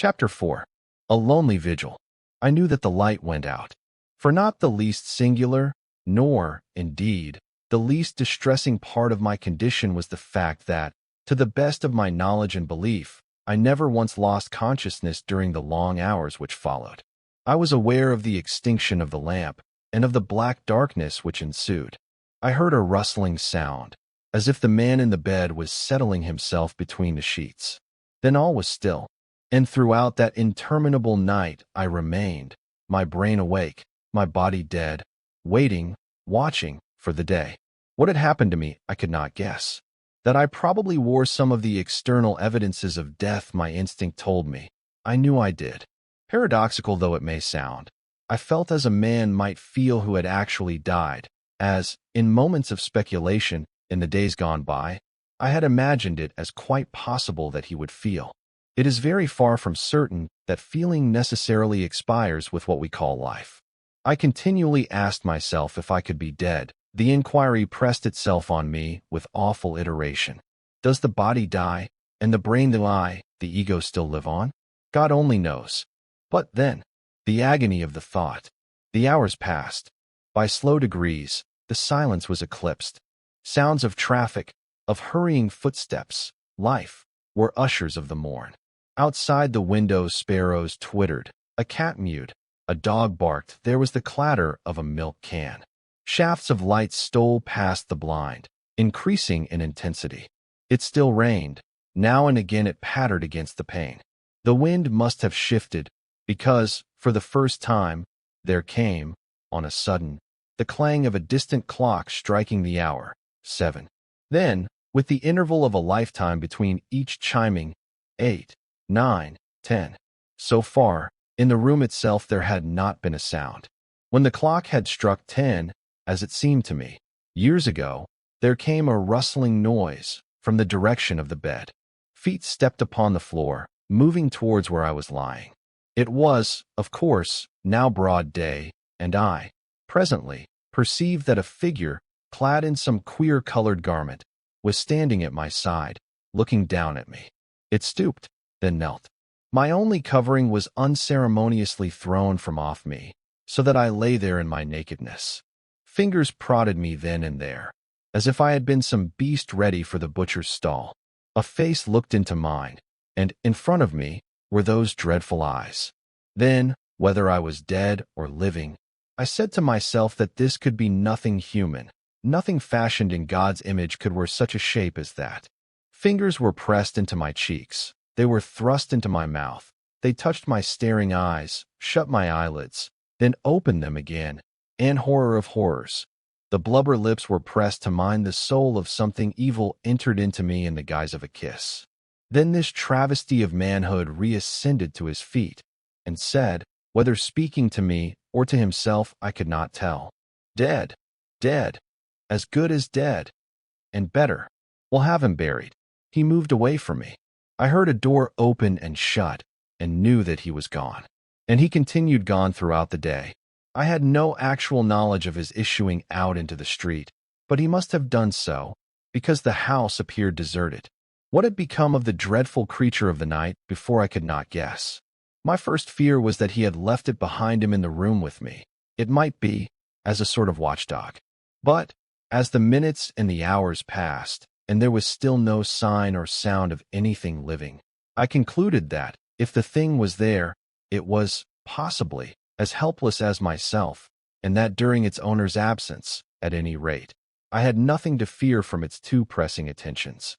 Chapter 4. A Lonely Vigil. I knew that the light went out. For not the least singular, nor, indeed, the least distressing part of my condition was the fact that, to the best of my knowledge and belief, I never once lost consciousness during the long hours which followed. I was aware of the extinction of the lamp, and of the black darkness which ensued. I heard a rustling sound, as if the man in the bed was settling himself between the sheets. Then all was still, and throughout that interminable night I remained, my brain awake, my body dead, waiting, watching, for the day. What had happened to me I could not guess. That I probably wore some of the external evidences of death my instinct told me. I knew I did. Paradoxical though it may sound, I felt as a man might feel who had actually died, as, in moments of speculation, in the days gone by, I had imagined it as quite possible that he would feel. It is very far from certain that feeling necessarily expires with what we call life. I continually asked myself if I could be dead. The inquiry pressed itself on me with awful iteration. Does the body die, and the brain, the I, the ego still live on? God only knows. But then, the agony of the thought. The hours passed. By slow degrees, the silence was eclipsed. Sounds of traffic, of hurrying footsteps, life, were ushers of the morn. Outside the windows sparrows twittered, a cat mewed, a dog barked, there was the clatter of a milk can. Shafts of light stole past the blind, increasing in intensity. It still rained. Now and again it pattered against the pane. The wind must have shifted, because, for the first time, there came, on a sudden, the clang of a distant clock striking the hour, 7. Then, with the interval of a lifetime between each chiming, 8, 9, 10. So far, in the room itself there had not been a sound. When the clock had struck 10, as it seemed to me, years ago, there came a rustling noise from the direction of the bed. Feet stepped upon the floor, moving towards where I was lying. It was, of course, now broad day, and I, presently, perceived that a figure, clad in some queer-colored garment, was standing at my side, looking down at me. It stooped, then knelt. My only covering was unceremoniously thrown from off me, so that I lay there in my nakedness. Fingers prodded me then and there, as if I had been some beast ready for the butcher's stall. A face looked into mine, and, in front of me, were those dreadful eyes. Then, whether I was dead or living, I said to myself that this could be nothing human. Nothing fashioned in God's image could wear such a shape as that. Fingers were pressed into my cheeks. They were thrust into my mouth. They touched my staring eyes, shut my eyelids, then opened them again. And horror of horrors, the blubber lips were pressed to mine. The soul of something evil entered into me in the guise of a kiss. Then this travesty of manhood reascended to his feet, and said, whether speaking to me or to himself I could not tell, "Dead, dead, as good as dead, and better. We'll have him buried." He moved away from me. I heard a door open and shut, and knew that he was gone. And he continued gone throughout the day. I had no actual knowledge of his issuing out into the street, but he must have done so, because the house appeared deserted. What had become of the dreadful creature of the night before I could not guess. My first fear was that he had left it behind him in the room with me. It might be, as a sort of watchdog. But, as the minutes and the hours passed, and there was still no sign or sound of anything living, I concluded that, if the thing was there, it was, possibly, as helpless as myself, and that during its owner's absence, at any rate, I had nothing to fear from its too pressing attentions.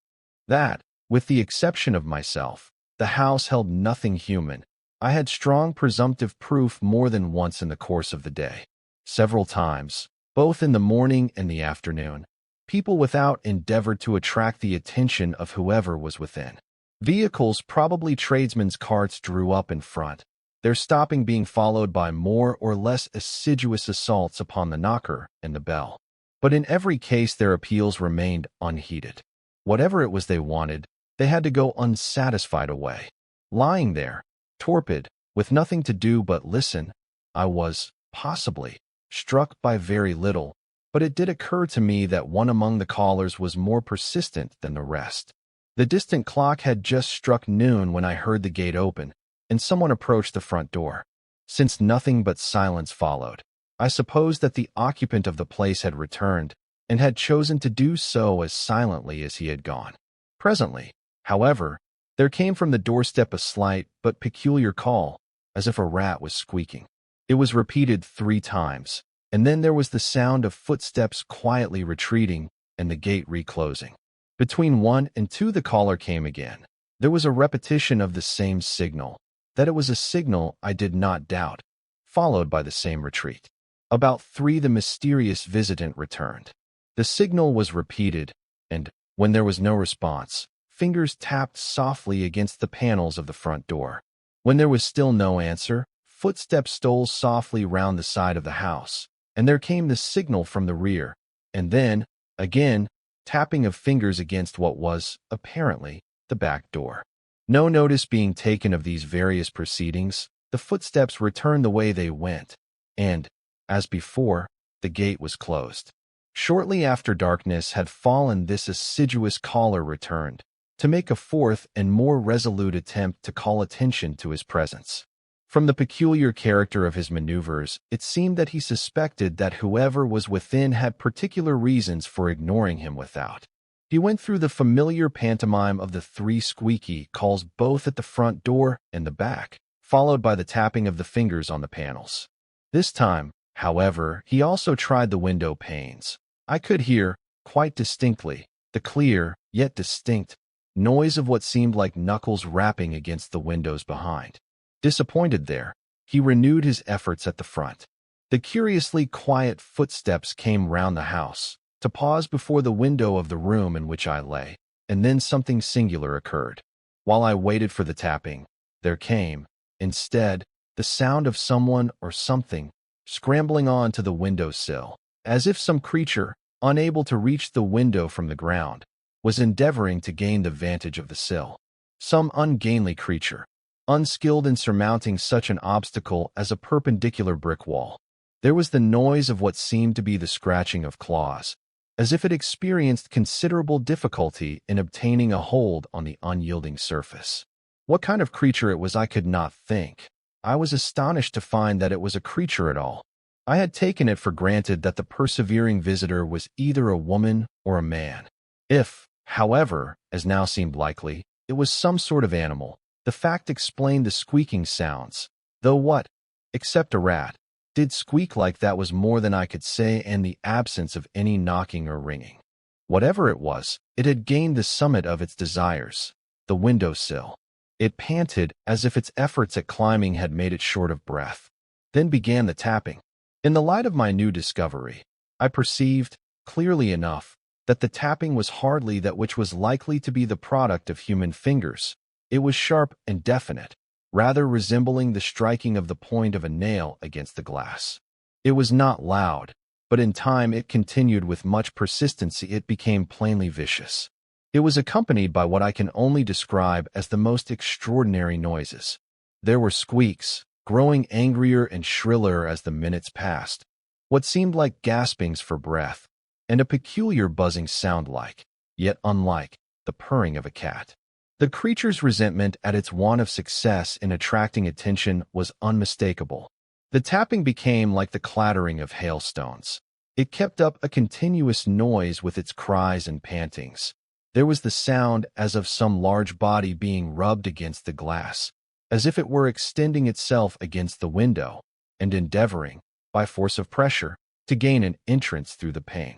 That, with the exception of myself, the house held nothing human. I had strong presumptive proof more than once in the course of the day. Several times, both in the morning and the afternoon, people without endeavored to attract the attention of whoever was within. Vehicles, probably tradesmen's carts, drew up in front, their stopping being followed by more or less assiduous assaults upon the knocker and the bell. But in every case their appeals remained unheeded. Whatever it was they wanted, they had to go unsatisfied away. Lying there, torpid, with nothing to do but listen, I was, possibly, struck by very little, but it did occur to me that one among the callers was more persistent than the rest. The distant clock had just struck noon when I heard the gate open, and someone approached the front door. Since nothing but silence followed, I supposed that the occupant of the place had returned and had chosen to do so as silently as he had gone. Presently, however, there came from the doorstep a slight but peculiar call, as if a rat was squeaking. It was repeated 3 times, and then there was the sound of footsteps quietly retreating and the gate reclosing. Between 1 and 2 the caller came again. There was a repetition of the same signal. That it was a signal I did not doubt, followed by the same retreat. About 3 the mysterious visitant returned. The signal was repeated, and, when there was no response, fingers tapped softly against the panels of the front door. When there was still no answer, footsteps stole softly round the side of the house, and there came the signal from the rear, and then, again, tapping of fingers against what was, apparently, the back door. No notice being taken of these various proceedings, the footsteps returned the way they went, and, as before, the gate was closed. Shortly after darkness had fallen, this assiduous caller returned, to make a 4th and more resolute attempt to call attention to his presence. From the peculiar character of his maneuvers, it seemed that he suspected that whoever was within had particular reasons for ignoring him without. He went through the familiar pantomime of the 3 squeaky calls both at the front door and the back, followed by the tapping of the fingers on the panels. This time, however, he also tried the window panes. I could hear, quite distinctly, the clear, yet distinct, noise of what seemed like knuckles rapping against the windows behind. Disappointed there, he renewed his efforts at the front. The curiously quiet footsteps came round the house, to pause before the window of the room in which I lay, and then something singular occurred. While I waited for the tapping, there came, instead, the sound of someone or something scrambling on to the window sill, as if some creature, unable to reach the window from the ground, was endeavoring to gain the vantage of the sill. Some ungainly creature, unskilled in surmounting such an obstacle as a perpendicular brick wall. There was the noise of what seemed to be the scratching of claws, as if it experienced considerable difficulty in obtaining a hold on the unyielding surface. What kind of creature it was I could not think. I was astonished to find that it was a creature at all. I had taken it for granted that the persevering visitor was either a woman or a man. If, however, as now seemed likely, it was some sort of animal, the fact explained the squeaking sounds, though what, except a rat, did squeak like that was more than I could say, and the absence of any knocking or ringing. Whatever it was, it had gained the summit of its desires, the window sill. It panted as if its efforts at climbing had made it short of breath. Then began the tapping. In the light of my new discovery, I perceived, clearly enough, that the tapping was hardly that which was likely to be the product of human fingers. It was sharp and definite, rather resembling the striking of the point of a nail against the glass. It was not loud, but in time it continued with much persistency. It became plainly vicious. It was accompanied by what I can only describe as the most extraordinary noises. There were squeaks, growing angrier and shriller as the minutes passed, what seemed like gaspings for breath, and a peculiar buzzing sound like, yet unlike, the purring of a cat. The creature's resentment at its want of success in attracting attention was unmistakable. The tapping became like the clattering of hailstones. It kept up a continuous noise with its cries and pantings. There was the sound as of some large body being rubbed against the glass, as if it were extending itself against the window, and endeavoring, by force of pressure, to gain an entrance through the pane.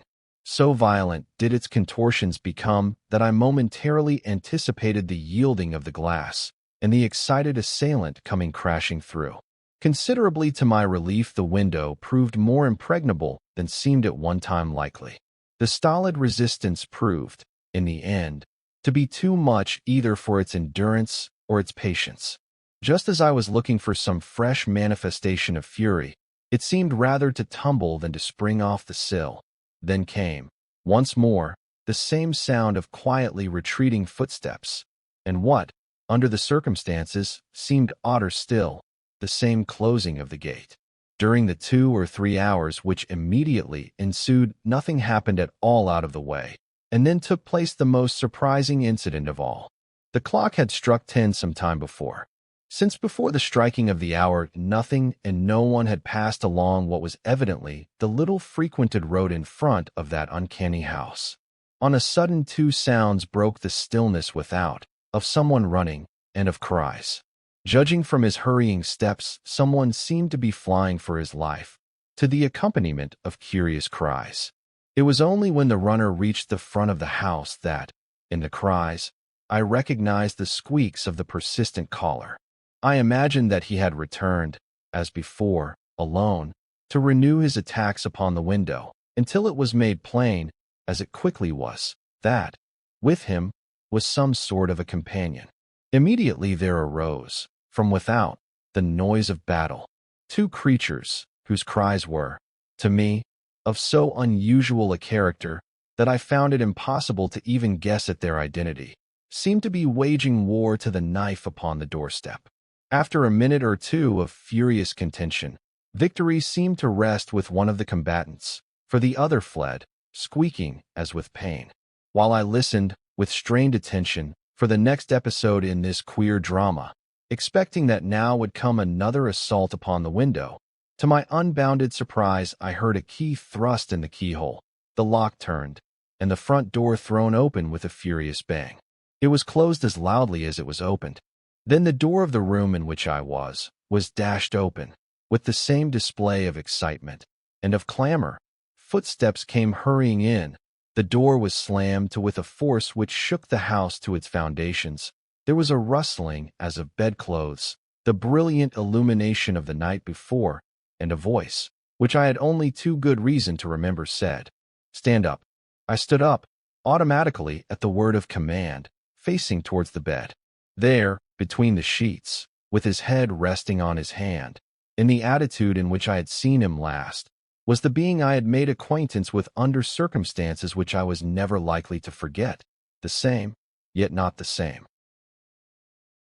So violent did its contortions become that I momentarily anticipated the yielding of the glass, and the excited assailant coming crashing through. Considerably to my relief, the window proved more impregnable than seemed at one time likely. The stolid resistance proved, in the end, to be too much either for its endurance or its patience. Just as I was looking for some fresh manifestation of fury, it seemed rather to tumble than to spring off the sill. Then came, once more, the same sound of quietly retreating footsteps, and what, under the circumstances, seemed odder still, the same closing of the gate. During the 2 or 3 hours which immediately ensued, nothing happened at all out of the way, and then took place the most surprising incident of all. The clock had struck 10 some time before. Since before the striking of the hour, nothing and no one had passed along what was evidently the little frequented road in front of that uncanny house. On a sudden, two sounds broke the stillness without, of someone running and of cries. Judging from his hurrying steps, someone seemed to be flying for his life, to the accompaniment of curious cries. It was only when the runner reached the front of the house that, in the cries, I recognized the squeaks of the persistent caller. I imagined that he had returned, as before, alone, to renew his attacks upon the window, until it was made plain, as it quickly was, that, with him, was some sort of a companion. Immediately there arose, from without, the noise of battle. Two creatures, whose cries were, to me, of so unusual a character that I found it impossible to even guess at their identity, seemed to be waging war to the knife upon the doorstep. After a minute or two of furious contention, victory seemed to rest with one of the combatants, for the other fled, squeaking as with pain. While I listened, with strained attention, for the next episode in this queer drama, expecting that now would come another assault upon the window, to my unbounded surprise I heard a key thrust in the keyhole, the lock turned, and the front door thrown open with a furious bang. It was closed as loudly as it was opened. Then the door of the room in which I was dashed open, with the same display of excitement and of clamor. Footsteps came hurrying in. The door was slammed to with a force which shook the house to its foundations. There was a rustling as of bedclothes, the brilliant illumination of the night before, and a voice, which I had only too good reason to remember, said, "Stand up." I stood up, automatically at the word of command, facing towards the bed. There, between the sheets, with his head resting on his hand, in the attitude in which I had seen him last, was the being I had made acquaintance with under circumstances which I was never likely to forget, the same, yet not the same.